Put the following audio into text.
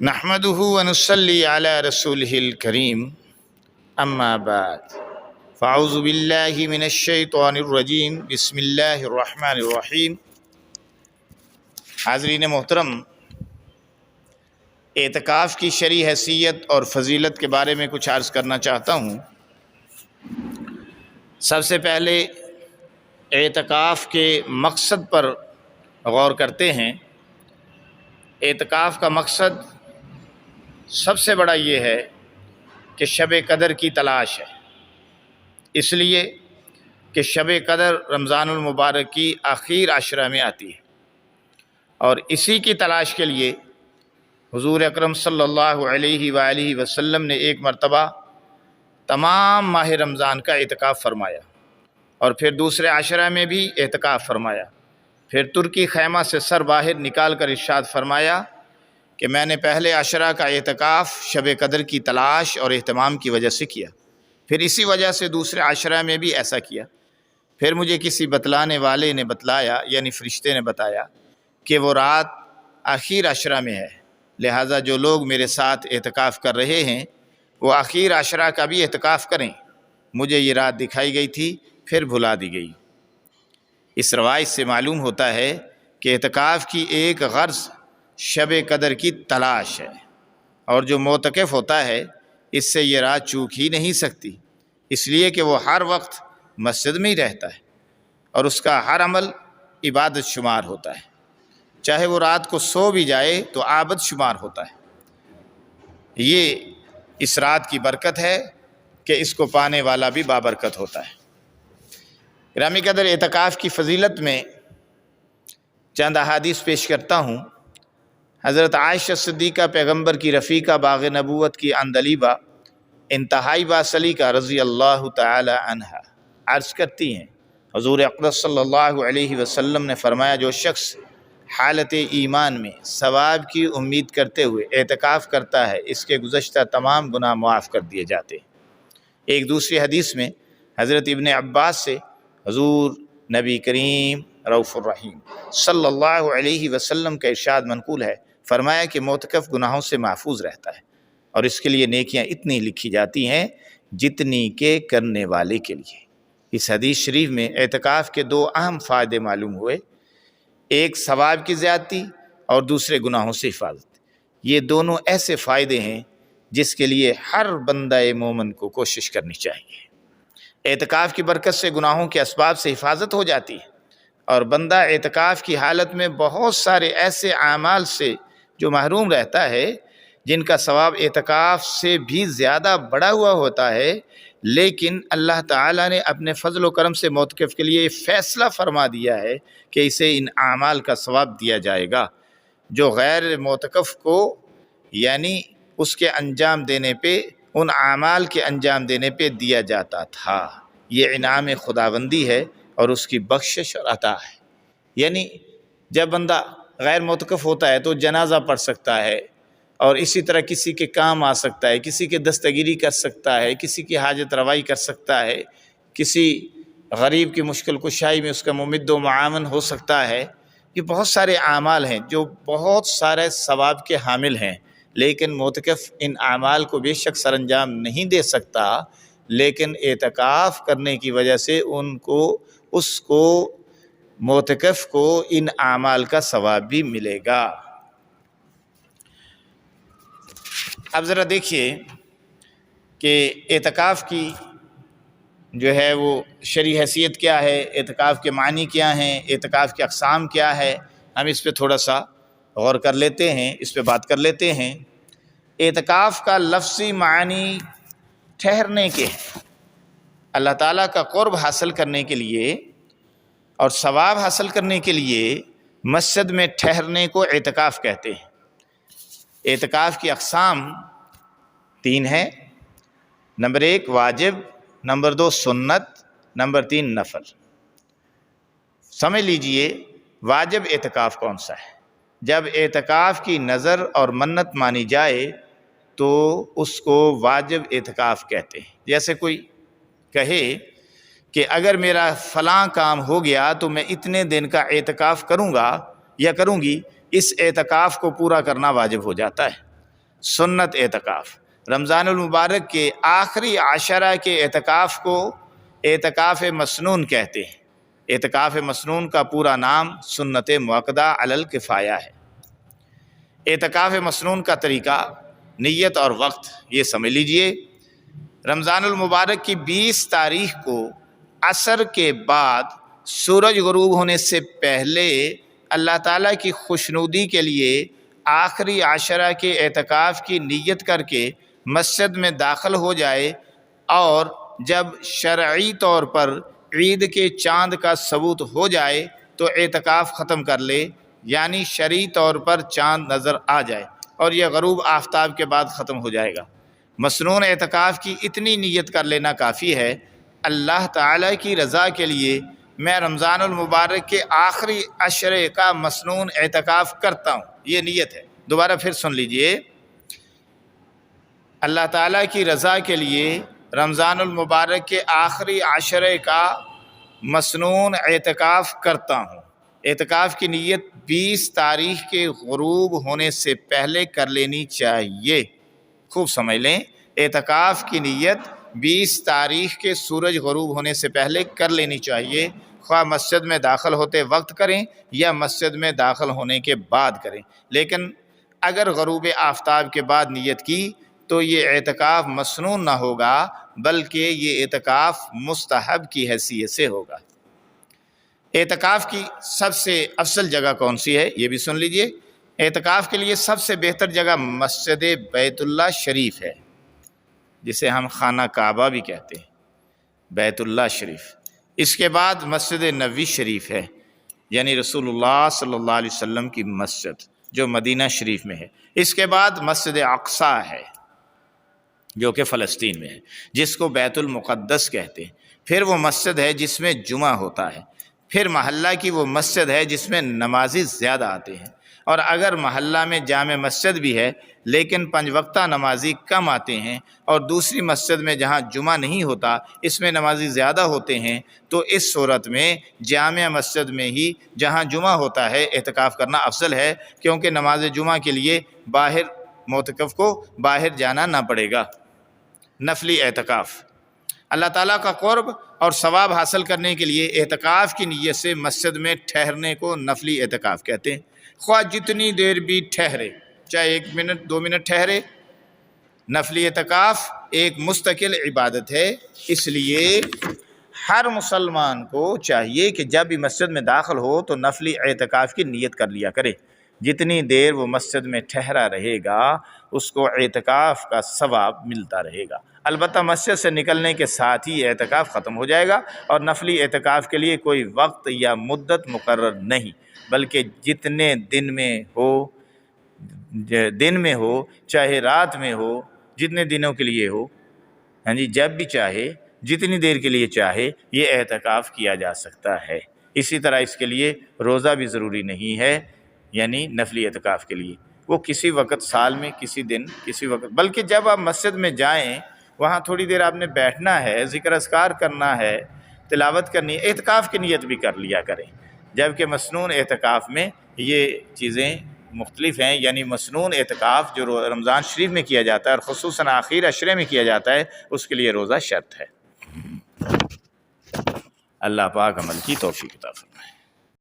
نحمده ونصلي على رسوله الكريم اما بعد فاعوذ باللہ من الشیطان الرجیم بسم اللہ الرحمن الرحیم۔ حاضرین محترم، اعتکاف کی شرعی حیثیت اور فضیلت کے بارے میں کچھ عرض کرنا چاہتا ہوں۔ سب سے پہلے اعتکاف کے مقصد پر غور کرتے ہیں۔ اعتکاف کا مقصد سب سے بڑا یہ ہے کہ شب قدر کی تلاش ہے، اس لیے کہ شب قدر رمضان المبارک کی آخر عشرہ میں آتی ہے، اور اسی کی تلاش کے لیے حضور اکرم صلی اللہ علیہ وآلہ وسلم نے ایک مرتبہ تمام ماہ رمضان کا اعتکاف فرمایا، اور پھر دوسرے عشرہ میں بھی اعتکاف فرمایا۔ پھر ترکی خیمہ سے سر باہر نکال کر ارشاد فرمایا کہ میں نے پہلے عشرہ کا اعتکاف شب قدر کی تلاش اور اہتمام کی وجہ سے کیا، پھر اسی وجہ سے دوسرے عشرہ میں بھی ایسا کیا۔ پھر مجھے کسی بتلانے والے نے بتلایا، یعنی فرشتے نے بتایا کہ وہ رات آخر عشرہ میں ہے، لہٰذا جو لوگ میرے ساتھ اعتکاف کر رہے ہیں وہ آخر عشرہ کا بھی اعتکاف کریں۔ مجھے یہ رات دکھائی گئی تھی، پھر بھلا دی گئی۔ اس روایت سے معلوم ہوتا ہے کہ اعتکاف کی ایک غرض شب قدر کی تلاش ہے، اور جو معتکف ہوتا ہے اس سے یہ رات چوک ہی نہیں سکتی، اس لیے کہ وہ ہر وقت مسجد میں ہی رہتا ہے اور اس کا ہر عمل عبادت شمار ہوتا ہے، چاہے وہ رات کو سو بھی جائے تو عابد شمار ہوتا ہے۔ یہ اس رات کی برکت ہے کہ اس کو پانے والا بھی بابرکت ہوتا ہے۔ گرامی قدر، اعتکاف کی فضیلت میں چند احادیث پیش کرتا ہوں۔ حضرت عائشہ صدیقہ پیغمبر کی رفیقہ باغ نبوت کی عندلیبہ انتہائی باسلیقہ رضی اللہ تعالی عنہا عرض کرتی ہیں، حضور اقدس صلی اللہ علیہ وسلم نے فرمایا، جو شخص حالت ایمان میں ثواب کی امید کرتے ہوئے اعتکاف کرتا ہے اس کے گزشتہ تمام گناہ معاف کر دیے جاتے ہیں۔ ایک دوسری حدیث میں حضرت ابن عباس سے حضور نبی کریم رؤوف الرحیم صلی اللہ علیہ وسلم کا ارشاد منقول ہے، فرمایا کہ معتکف گناہوں سے محفوظ رہتا ہے اور اس کے لیے نیکیاں اتنی لکھی جاتی ہیں جتنی کہ کرنے والے کے لیے۔ اس حدیث شریف میں اعتکاف کے دو اہم فائدے معلوم ہوئے، ایک ثواب کی زیادتی اور دوسرے گناہوں سے حفاظت۔ یہ دونوں ایسے فائدے ہیں جس کے لیے ہر بندہ مومن کو کوشش کرنی چاہیے۔ اعتکاف کی برکت سے گناہوں کے اسباب سے حفاظت ہو جاتی ہے، اور بندہ اعتکاف کی حالت میں بہت سارے ایسے اعمال سے جو محروم رہتا ہے جن کا ثواب اعتکاف سے بھی زیادہ بڑا ہوا ہوتا ہے، لیکن اللہ تعالیٰ نے اپنے فضل و کرم سے معتکف کے لیے فیصلہ فرما دیا ہے کہ اسے ان اعمال کا ثواب دیا جائے گا جو غیر معتکف کو، یعنی اس کے انجام دینے پہ، ان اعمال کے انجام دینے پہ دیا جاتا تھا۔ یہ انعام خداوندی ہے اور اس کی بخشش اور عطا ہے۔ یعنی جب بندہ غیر معتکف ہوتا ہے تو جنازہ پڑھ سکتا ہے، اور اسی طرح کسی کے کام آ سکتا ہے، کسی کے دستگیری کر سکتا ہے، کسی کی حاجت روائی کر سکتا ہے، کسی غریب کی مشکل کشائی میں اس کا ممد و معاون ہو سکتا ہے۔ یہ بہت سارے اعمال ہیں جو بہت سارے ثواب کے حامل ہیں، لیکن معتکف ان اعمال کو بے شک سر انجام نہیں دے سکتا، لیکن اعتکاف کرنے کی وجہ سے اس کو معتکف کو ان اعمال کا ثواب بھی ملے گا۔ اب ذرا دیکھیے کہ اعتکاف کی جو ہے وہ شرعی حیثیت کیا ہے، اعتکاف کے معنی کیا ہیں، اعتکاف کی اقسام کیا ہے، ہم اس پہ تھوڑا سا غور کر لیتے ہیں، اس پہ بات کر لیتے ہیں۔ اعتکاف کا لفظی معنی ٹھہرنے کے ہیں۔ اللہ تعالیٰ کا قرب حاصل کرنے کے لیے اور ثواب حاصل کرنے کے لیے مسجد میں ٹھہرنے کو اعتکاف کہتے ہیں۔ اعتکاف کی اقسام 3 ہیں، نمبر 1 واجب، نمبر 2 سنت، نمبر 3 نفل۔ سمجھ لیجئے واجب اعتکاف کون سا ہے۔ جب اعتکاف کی نظر اور منت مانی جائے تو اس کو واجب اعتکاف کہتے ہیں۔ جیسے کوئی کہے کہ اگر میرا فلاں کام ہو گیا تو میں اتنے دن کا اعتکاف کروں گا یا کروں گی، اس اعتکاف کو پورا کرنا واجب ہو جاتا ہے۔ سنت اعتکاف، رمضان المبارک کے آخری عشرہ کے اعتکاف کو اعتکاف مسنون کہتے ہیں۔ اعتکاف مسنون کا پورا نام سنت مؤکدہ علی الکفایہ ہے۔ اعتکاف مسنون کا طریقہ، نیت اور وقت یہ سمجھ لیجئے۔ رمضان المبارک کی 20 تاریخ کو عصر کے بعد سورج غروب ہونے سے پہلے اللہ تعالیٰ کی خوشنودی کے لیے آخری عشرہ کے اعتکاف کی نیت کر کے مسجد میں داخل ہو جائے، اور جب شرعی طور پر عید کے چاند کا ثبوت ہو جائے تو اعتکاف ختم کر لے، یعنی شرعی طور پر چاند نظر آ جائے، اور یہ غروب آفتاب کے بعد ختم ہو جائے گا۔ مسنون اعتکاف کی اتنی نیت کر لینا کافی ہے، اللہ تعالیٰ کی رضا کے لیے میں رمضان المبارک کے آخری عشرے کا مسنون اعتکاف کرتا ہوں، یہ نیت ہے۔ دوبارہ پھر سن لیجئے، اللہ تعالیٰ کی رضا کے لیے رمضان المبارک کے آخری عشرے کا مسنون اعتکاف کرتا ہوں۔ اعتکاف کی نیت 20 تاریخ کے غروب ہونے سے پہلے کر لینی چاہیے۔ خوب سمجھ لیں، اعتکاف کی نیت 20 تاریخ کے سورج غروب ہونے سے پہلے کر لینی چاہیے، خواہ مسجد میں داخل ہوتے وقت کریں یا مسجد میں داخل ہونے کے بعد کریں۔ لیکن اگر غروب آفتاب کے بعد نیت کی تو یہ اعتکاف مسنون نہ ہوگا، بلکہ یہ اعتکاف مستحب کی حیثیت سے ہوگا۔ اعتکاف کی سب سے افضل جگہ کون سی ہے یہ بھی سن لیجئے۔ اعتکاف کے لیے سب سے بہتر جگہ مسجد بیت اللہ شریف ہے، جسے ہم خانہ کعبہ بھی کہتے ہیں، بیت اللہ شریف۔ اس کے بعد مسجد نبوی شریف ہے، یعنی رسول اللہ صلی اللہ علیہ وسلم کی مسجد جو مدینہ شریف میں ہے۔ اس کے بعد مسجد اقصیٰ ہے جو کہ فلسطین میں ہے، جس کو بیت المقدس کہتے ہیں۔ پھر وہ مسجد ہے جس میں جمعہ ہوتا ہے۔ پھر محلہ کی وہ مسجد ہے جس میں نمازی زیادہ آتے ہیں، اور اگر محلہ میں جامع مسجد بھی ہے لیکن 5 وقتہ نمازی کم آتے ہیں، اور دوسری مسجد میں جہاں جمعہ نہیں ہوتا اس میں نمازی زیادہ ہوتے ہیں، تو اس صورت میں جامع مسجد میں ہی جہاں جمعہ ہوتا ہے اعتکاف کرنا افضل ہے، کیونکہ نماز جمعہ کے لیے باہر معتکف کو باہر جانا نہ پڑے گا۔ نفلی اعتکاف، اللہ تعالیٰ کا قرب اور ثواب حاصل کرنے کے لیے اعتکاف کی نیت سے مسجد میں ٹھہرنے کو نفلی اعتکاف کہتے ہیں۔ خواہ جتنی دیر بھی ٹھہرے، چاہے 1 منٹ 2 منٹ ٹھہرے، نفلی اعتکاف ایک مستقل عبادت ہے۔ اس لیے ہر مسلمان کو چاہیے کہ جب بھی مسجد میں داخل ہو تو نفلی اعتکاف کی نیت کر لیا کرے۔ جتنی دیر وہ مسجد میں ٹھہرا رہے گا اس کو اعتکاف کا ثواب ملتا رہے گا۔ البتہ مسجد سے نکلنے کے ساتھ ہی اعتکاف ختم ہو جائے گا، اور نفلی اعتکاف کے لیے کوئی وقت یا مدت مقرر نہیں، بلکہ جتنے دن میں ہو چاہے رات میں ہو، جتنے دنوں کے لیے ہو، ہاں جی، جب بھی چاہے جتنی دیر کے لیے چاہے یہ اعتکاف کیا جا سکتا ہے۔ اسی طرح اس کے لیے روزہ بھی ضروری نہیں ہے، یعنی نفلی اعتکاف کے لیے وہ کسی وقت سال میں کسی دن کسی وقت، بلکہ جب آپ مسجد میں جائیں وہاں تھوڑی دیر آپ نے بیٹھنا ہے، ذکر اذکار کرنا ہے، تلاوت کرنی ہے، اعتکاف کی نیت بھی کر لیا کریں۔ جبکہ مسنون اعتکاف میں یہ چیزیں مختلف ہیں، یعنی مسنون اعتکاف جو رمضان شریف میں کیا جاتا ہے اور خصوصاً آخر عشرے میں کیا جاتا ہے اس کے لیے روزہ شرط ہے۔ اللہ پاک عمل کی توفیق عطا فرمائے۔